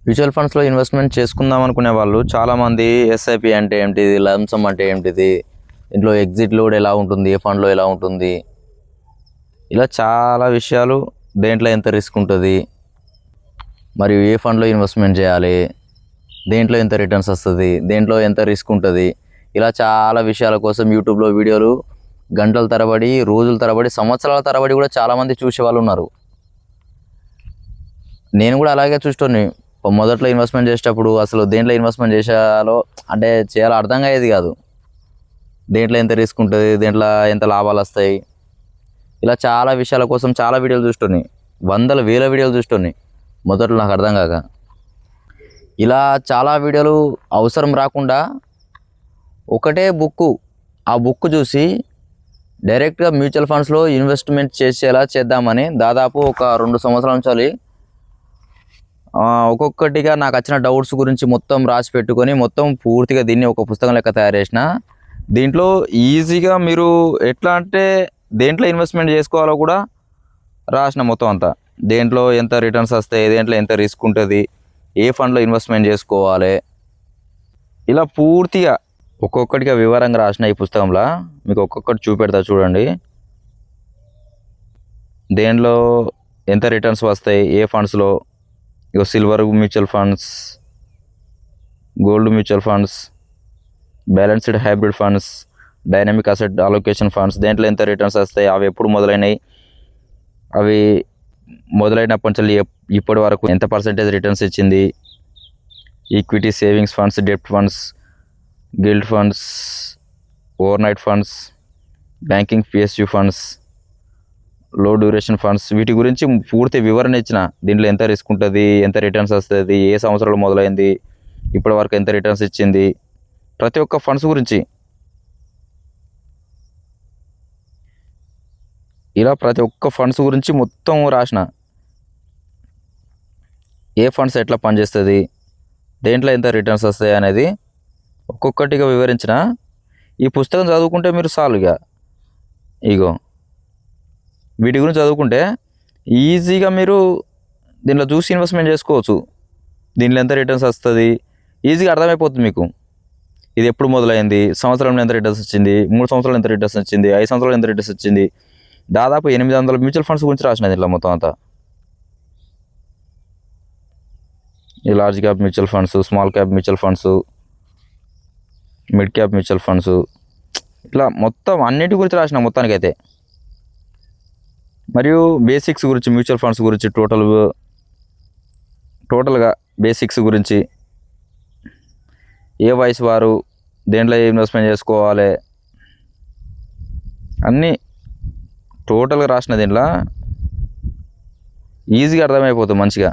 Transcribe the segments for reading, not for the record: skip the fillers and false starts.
Mutual ఫండ్స్లో investment చేసుకుందాం అనుకునే వాళ్ళు చాలామంది ఎస్ఐపి అంటే ఏంటిది, లంసమ్ అంటే ఏంటిది, ఇంట్లో ఎగ్జిట్ లోడ్ ఎలా ఉంటుంది, ఏ ఫండ్లో ఎలా ఉంటుంది, ఇలా చాలా విషయాలు, దేంట్లో ఎంత రిస్క్ ఉంటుంది, మరియు ఏ ఫండ్లో ఇన్వెస్ట్మెంట్ చేయాలి, దేంట్లో ఎంత రిటర్న్స్ వస్తుంది, దేంట్లో ఎంత రిస్క్ ఉంటుంది, ఇలా చాలా విషయాల కోసం యూట్యూబ్లో వీడియోలు గంటల తరబడి, రోజుల తరబడి, సంవత్సరాల తరబడి కూడా చాలామంది చూసే వాళ్ళు ఉన్నారు. నేను కూడా అలాగే చూస్తాను. మొదట్లో ఇన్వెస్ట్మెంట్ చేసేటప్పుడు అసలు దేంట్లో ఇన్వెస్ట్మెంట్ చేయాలో అంటే చేయాలో అర్థం అయ్యేది కాదు. దేంట్లో ఎంత రిస్క్ ఉంటుంది, దేంట్లో ఎంత లాభాలు వస్తాయి, ఇలా చాలా విషయాల కోసం చాలా వీడియోలు చూస్తున్నాయి. వందల వేల వీడియోలు చూస్తున్నాయి మొదట్లో నాకు అర్థం కాక. ఇలా చాలా వీడియోలు అవసరం రాకుండా ఒకటే బుక్, ఆ బుక్ చూసి డైరెక్ట్గా మ్యూచువల్ ఫండ్స్లో ఇన్వెస్ట్మెంట్ చేసేలా చేద్దామని దాదాపు ఒక 2 సంవత్సరాల నుంచి ఒక్కొక్కటిగా నాకు వచ్చిన డౌట్స్ గురించి మొత్తం రాసి పెట్టుకొని మొత్తం పూర్తిగా దీన్ని ఒక పుస్తకం లెక్క తయారు చేసిన. దీంట్లో ఈజీగా మీరు ఎట్లా అంటే దేంట్లో ఇన్వెస్ట్మెంట్ చేసుకోవాలో కూడా రాసిన మొత్తం అంతా. దేంట్లో ఎంత రిటర్న్స్ వస్తాయి, దేంట్లో ఎంత రిస్క్ ఉంటుంది, ఏ ఫండ్లో ఇన్వెస్ట్మెంట్ చేసుకోవాలి, ఇలా పూర్తిగా ఒక్కొక్కటిగా వివరంగా రాసిన ఈ పుస్తకంలో. మీకు ఒక్కొక్కటి చూపెడతా చూడండి. దేంట్లో ఎంత రిటర్న్స్ వస్తాయి, ఏ ఫండ్స్లో, ఇక silver mutual funds, gold mutual funds, balanced hybrid funds, dynamic asset allocation funds, దేంట్లో ఎంత రిటర్న్స్ వస్తాయి, అవి ఎప్పుడు మొదలైనవి, అవి మొదలైనప్పటి నుంచి ఇప్పటి వరకు ఎంత పర్సెంటేజ్ రిటర్న్స్ ఇచ్చింది, ఈక్విటీ సేవింగ్స్ ఫండ్స్, డెప్ట్ funds, gilt funds, overnight funds, banking PSU funds, low duration funds, వీటి గురించి పూర్తి వివరణ ఇచ్చిన. దీంట్లో ఎంత రిస్క్ ఉంటుంది, ఎంత రిటర్న్స్ వస్తుంది, ఏ సంవత్సరంలో మొదలైంది, ఇప్పటి వరకు ఎంత రిటర్న్స్ ఇచ్చింది, ప్రతి ఒక్క ఫండ్స్ గురించి ఇలా ప్రతి ఒక్క ఫండ్స్ గురించి మొత్తం రాసిన. ఏ ఫండ్స్ ఎట్లా పనిచేస్తుంది, దేంట్లో ఎంత రిటర్న్స్ వస్తాయి అనేది ఒక్కొక్కటిగా వివరించిన. ఈ పుస్తకం చదువుకుంటే మీరు సాల్వ్గా ఇగో వీటి గురించి చదువుకుంటే ఈజీగా మీరు దీంట్లో చూసి ఇన్వెస్ట్మెంట్ చేసుకోవచ్చు. దీంట్లో ఎంత రిటర్న్స్ వస్తుంది ఈజీగా అర్థమైపోతుంది మీకు. ఇది ఎప్పుడు మొదలైంది, సంవత్సరంలో ఎంత రిటర్న్స్ వచ్చింది, 3 సంవత్సరాలు ఎంత రిటర్న్స్ వచ్చింది, 5 సంవత్సరాలు ఎంత రిటర్న్స్ వచ్చింది. దాదాపు 800 మ్యూచువల్ ఫండ్స్ గురించి రాసిన దీంట్లో మొత్తం అంతా. ఈ large cap mutual funds, small cap mutual funds, mid cap mutual funds, ఇట్లా మొత్తం అన్నిటి గురించి రాసిన మొత్తానికైతే. మరియు బేసిక్స్ గురించి, మ్యూచువల్ ఫండ్స్ గురించి టోటల్గా బేసిక్స్ గురించి, ఏ వయసు వారు దేంట్లో ఇన్వెస్ట్మెంట్ చేసుకోవాలి, అన్నీ టోటల్గా రాసిన. దీంట్లో ఈజీగా అర్థమైపోతుంది మంచిగా.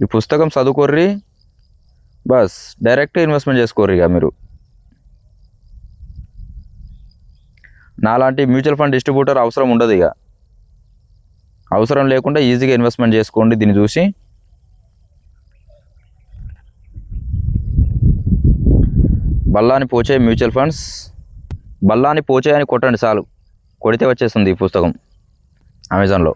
ఈ పుస్తకం చదువుకోర్రి, బస్ డైరెక్ట్ ఇన్వెస్ట్మెంట్ చేసుకోర్రి. ఇక మీరు నాలాంటి మ్యూచువల్ ఫండ్ డిస్ట్రిబ్యూటర్ అవసరం ఉండదు. ఇక అవసరం లేకుండా ఈజీగా ఇన్వెస్ట్మెంట్ చేసుకోండి దీన్ని చూసి. బల్లాని పోచే మ్యూచువల్ ఫండ్స్, బల్లాని పోచే అని కొట్టండి చాలు, కొడితే వచ్చేస్తుంది ఈ పుస్తకం అమెజాన్లో.